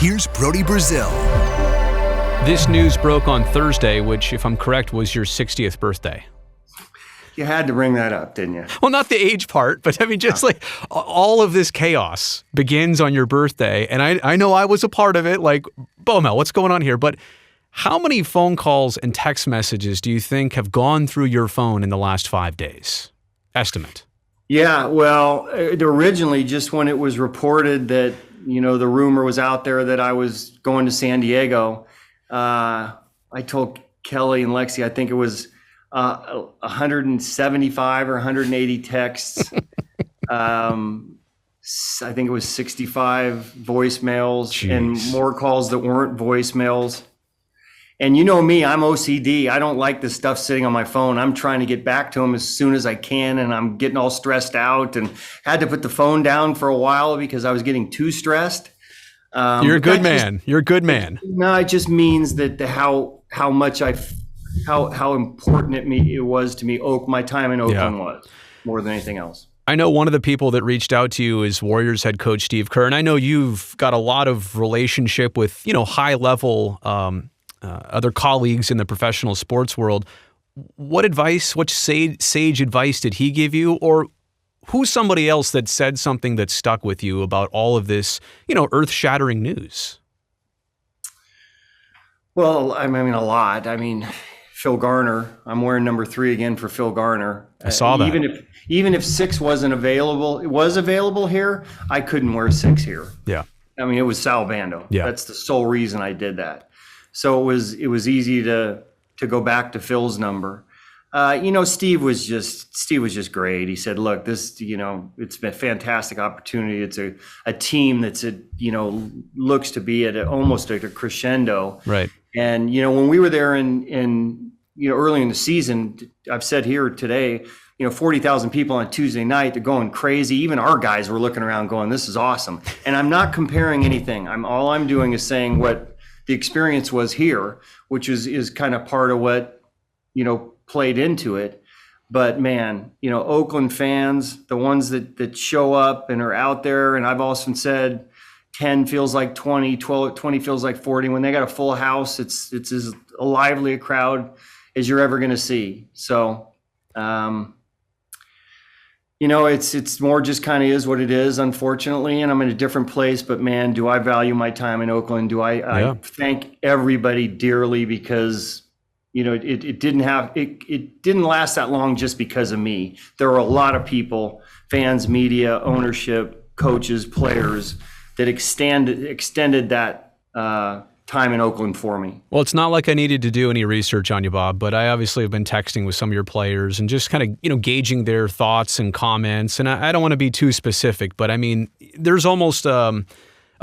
Here's Brody Brazil. This news broke on Thursday, which, if I'm correct, was your 60th birthday. You had to bring that up, didn't you? Well, not the age part, but I mean, just like all of this chaos begins on your birthday. And I know I was a part of it. Like, Mel, what's going on here? But how many phone calls and text messages do you think have gone through your phone in the last 5 days? Estimate. Yeah, well, originally, just when it was reported that, the rumor was out there that I was going to San Diego, I told Kelly and Lexi, I think it was 175 or 180 texts. I think it was 65 voicemails. Jeez. And more calls that weren't voicemails. And you know me, I'm OCD. I don't like this stuff sitting on my phone. I'm trying to get back to them as soon as I can, and I'm getting all stressed out and had to put the phone down for a while because I was getting too stressed. You're a good man. You're a good man. No, it just means that how much how important it was to me. My time in Oakland was more than anything else. I know one of the people that reached out to you is Warriors head coach Steve Kerr, and I know you've got a lot of relationship with high level other colleagues in the professional sports world. What sage advice did he give you, or who's somebody else that said something that stuck with you about all of this, earth-shattering news? Well, I mean, a lot. I mean, Phil Garner. I'm wearing number 3 again for Phil Garner. I saw that. Even if 6 wasn't available, it was available here, I couldn't wear 6 here. Yeah. I mean, it was Sal Bando. Yeah. That's the sole reason I did that. So it was easy to go back to Phil's number. Steve was just great. He said, look, this, it's been a fantastic opportunity. It's a team that's looks to be almost at a crescendo. Right. And, when we were there in early in the season, I've said here today, 40,000 people on Tuesday night, they're going crazy. Even our guys were looking around going, this is awesome. And I'm not comparing anything. All I'm doing is saying what the experience was here, which is kind of part of what, played into it. But man, Oakland fans, the ones that show up and are out there, and I've often said 10 feels like 20, 20 feels like 40. When they got a full house, it's as lively a crowd as you're ever going to see. So, it's more just kind of is what it is, unfortunately, and I'm in a different place, but man, do I value my time in Oakland. I thank everybody dearly because, it didn't last that long just because of me. There were a lot of people, fans, media, ownership, coaches, players that extended that time in Oakland for me. Well, it's not like I needed to do any research on you, Bob, but I obviously have been texting with some of your players and just kind of, gauging their thoughts and comments. And I don't want to be too specific, but I mean, there's almost a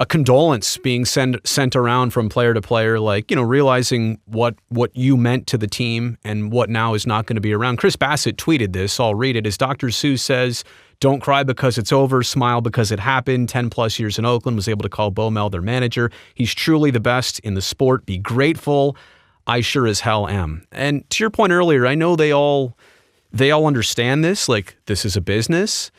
condolence being sent around from player to player, like, realizing what you meant to the team and what now is not going to be around. Chris Bassett tweeted this. I'll read it. As Dr. Seuss says, don't cry because it's over, smile because it happened. 10 plus years in Oakland, was able to call Bo Mel their manager. He's truly the best in the sport. Be grateful. I sure as hell am. And to your point earlier, I know they all understand this, like this is a business.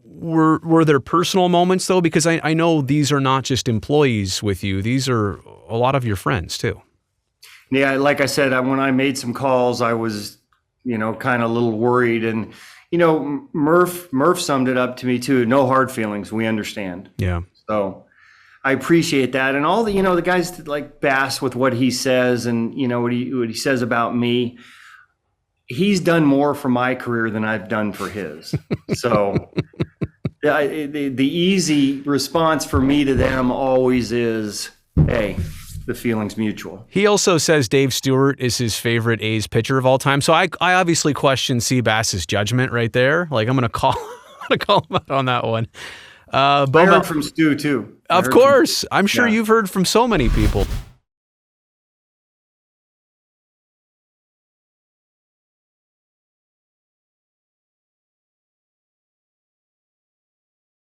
Were there personal moments though? Because I know these are not just employees with you. These are a lot of your friends too. Yeah, like I said, when I made some calls, I was, kind of a little worried. And, Murph summed it up to me too. No hard feelings. We understand. Yeah. So I appreciate that. And all the, the guys that like Bass with what he says and, what he says about me. He's done more for my career than I've done for his. So the easy response for me to them always is, hey, the feeling's mutual. He also says Dave Stewart is his favorite A's pitcher of all time. So I obviously question Seabass's judgment right there. Like I'm going to call him out on that one. I heard from Stu too. Of course. I'm sure you've heard from so many people.